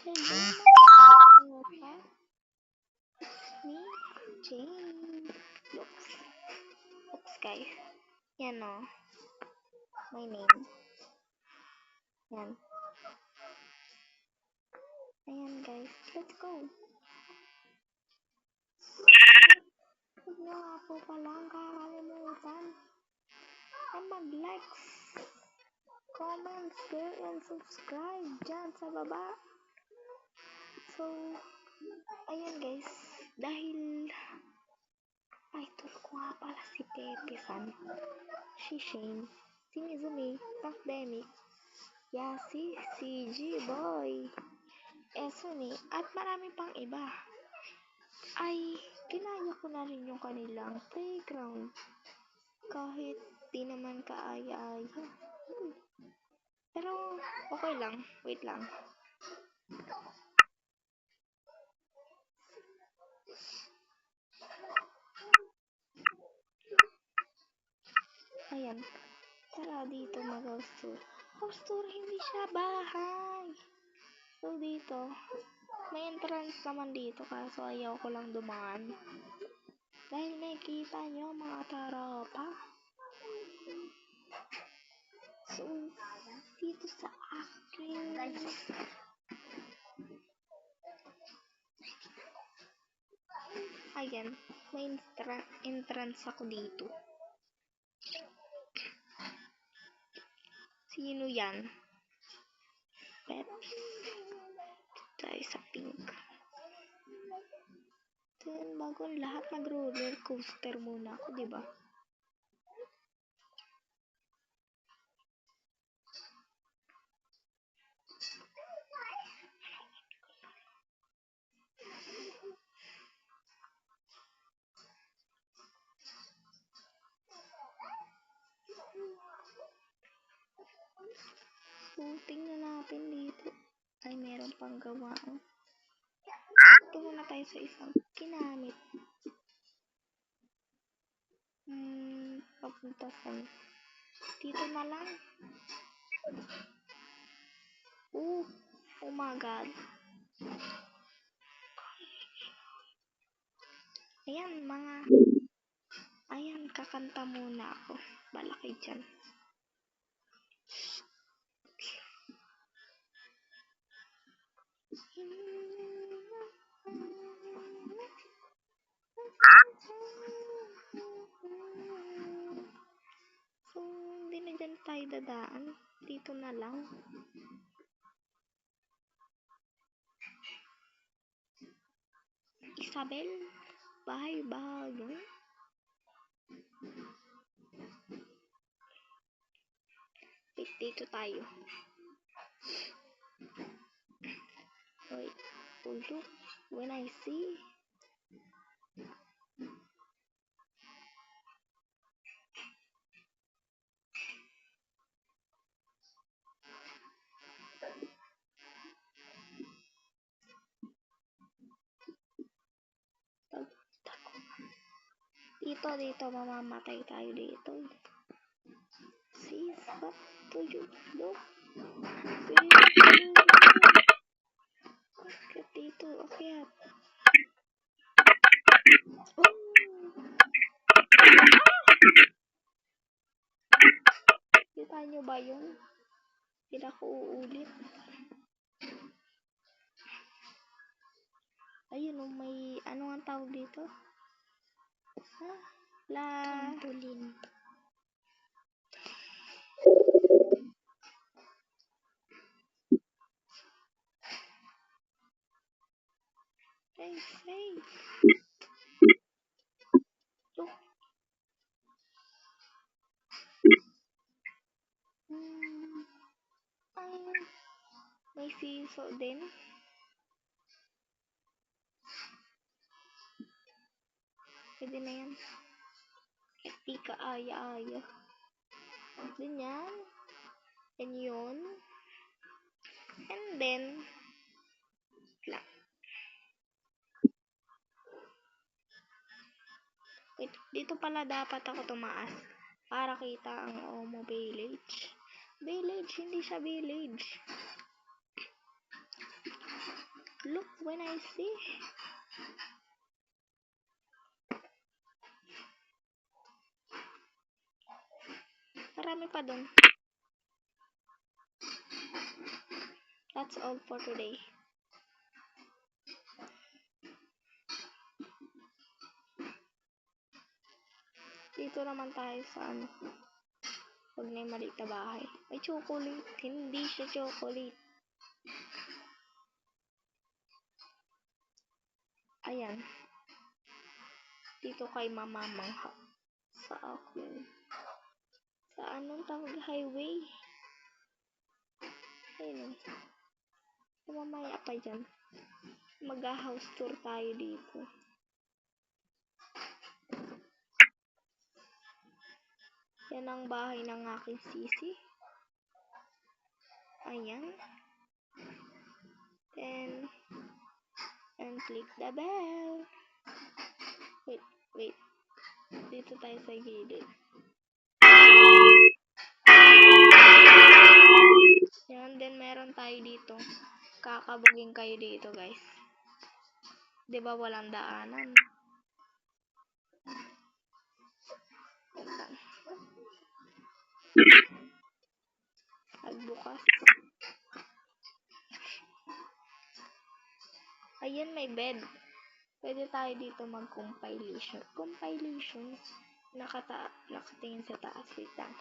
Hello mga tropa. It's me, Jane. Looks. Looks guys. Yan o. My name. Yan. Ayan guys. Let's go. Huwag nyo nga po palang kakalimutan na mag-likes, comment, share, and subscribe dyan sa baba. So, ayan guys. Dahil idol ko nga pala si Pepe-san, si Shane, si Mizumi, Pandemic, Yasi, si G-Boy, Esuni, at marami pang iba, ay ginaya ko na rin yung kanilang playground kahit di naman kaaya-aya. Pero okay lang, wait lang. Ayan, tara dito mag-house tour. House tour, hindi siya bahay. So dito, may entrance naman dito kaso ayaw ko lang dumaan. Dahil nakikita nyo mga tropa. So, dito sa akin. Ayan, may entrance ako dito. Sino yan? Peps. Tayo sa pink. Then, bago ang lahat, mag-roller coaster muna ako, diba? So, tingnan natin dito. Ay, meron pang gawaan. Ito muna tayo sa isang kinamit. Papunta sa dito na lang. Oh my god. Ayan, kakanta muna ako. Balaki dyan. So, hindi na dyan tayo dadaan. Dito na lang. Isabel, bahay-bahay. Wait, dito tayo. Wait, look, when I see. Dito, mamamatay tayo dito. Sis, what do you do? Akyat dito, akyat. Oh. Kita nyo ba yun? Hindi ako uulit. Ayun, may ano ang tawag dito? Trampoline. Hey. Look. May siso din. Pwede na yan. Hindi ka aya-aya. Ganyan. And yun. And then, lang. Wait, dito pala dapat ako tumaas para kita ang Omo Village. Village, hindi siya village. Look when I see. Marami pa dun. That's all for today. Dito naman tayo sa pag may maliit na bahay. May chocolate. Hindi siya chocolate. Ayan. Dito kay mamamangha. Sa akin. Sa anong tawag? Highway. Ayun. So, mamaya pa dyan. Mag-house tour tayo dito. Yan ang bahay ng aking sisi. Ayan. Then, and click the bell. Wait. Dito tayo sa gilid. Yan, then meron tayo dito. Kakabugin kayo dito, guys. 'Di ba walang daanan? Nagbukas. Ayan, may bed. Pwede tayo dito mag-compilation. Nakatingin sa taas. Wait lang.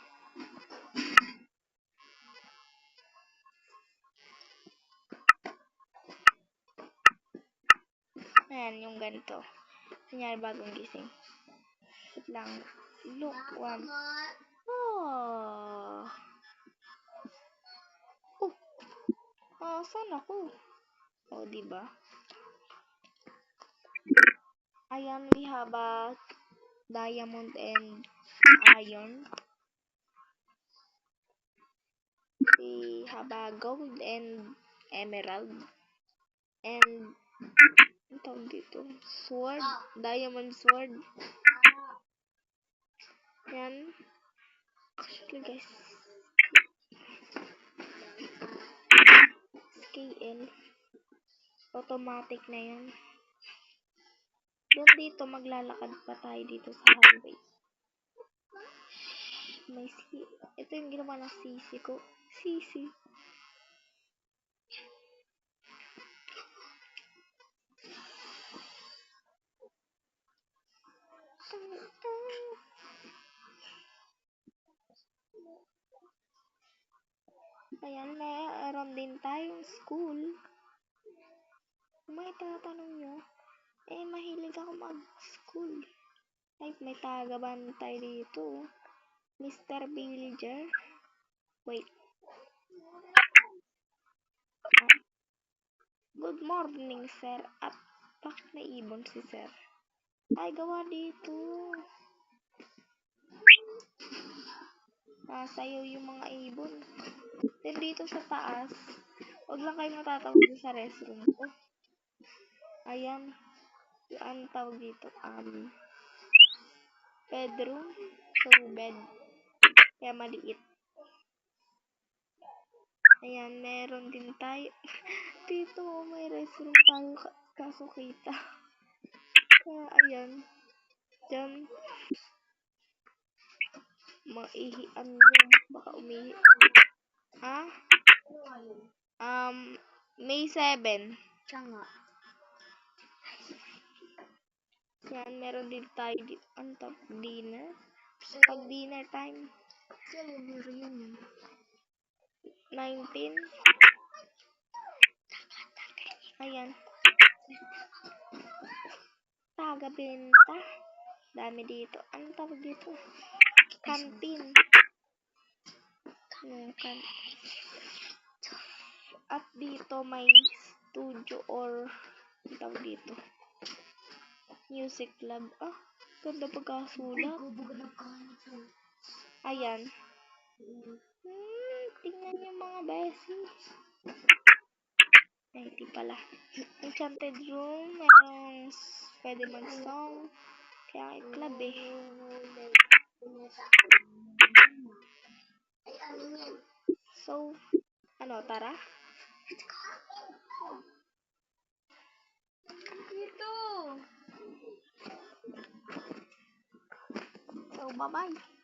Ayan, yung ganito. Kanyari bagong gising. Wait lang. Look, one. Saan ako? Diba? Ayan, we have a diamond and iron. We have a gold and emerald. And ang tawag dito? Sword. Diamond sword. Yan. Actually, guys. KL. Automatic na yan. Doon dito, maglalakad pa tayo dito sa highway. Ito yung ginawa ng sisi ko. Sisi. Ayan, meron din tayong school. May tatanong nyo, mahilig ako mag-school. Ay, may taga-bantay dito. Mr. Villager. Wait. Good morning, sir. At bakit may ibon si sir? Ay, gawa dito. Sayaw yung mga ibon. Then dito sa taas, huwag lang kayo matatawag sa restroom ko. Ayan. Yung tawag dito? Bedroom. So, bed. Kaya maliit. Ayan, meron din tayo. Dito, may restroom tayo kaso kita. Kaya, ayan. Diyan. Maihian nyo. Baka umihi. May 7. Tsanga. Yan, meron din tayo dito. Ang top dinner. Pag dinner time. 19. Ayan. Taga-benta. Dami dito. Ano tawag dito? Canteen. At dito may studio or tawag dito. Music club. Ganda pagkasulat. Ayan. Tingnan niyo mga besi. Ay, di pala. Enchanted room. Merong pwede mag-song. Kaya club So, tara? So, bye-bye.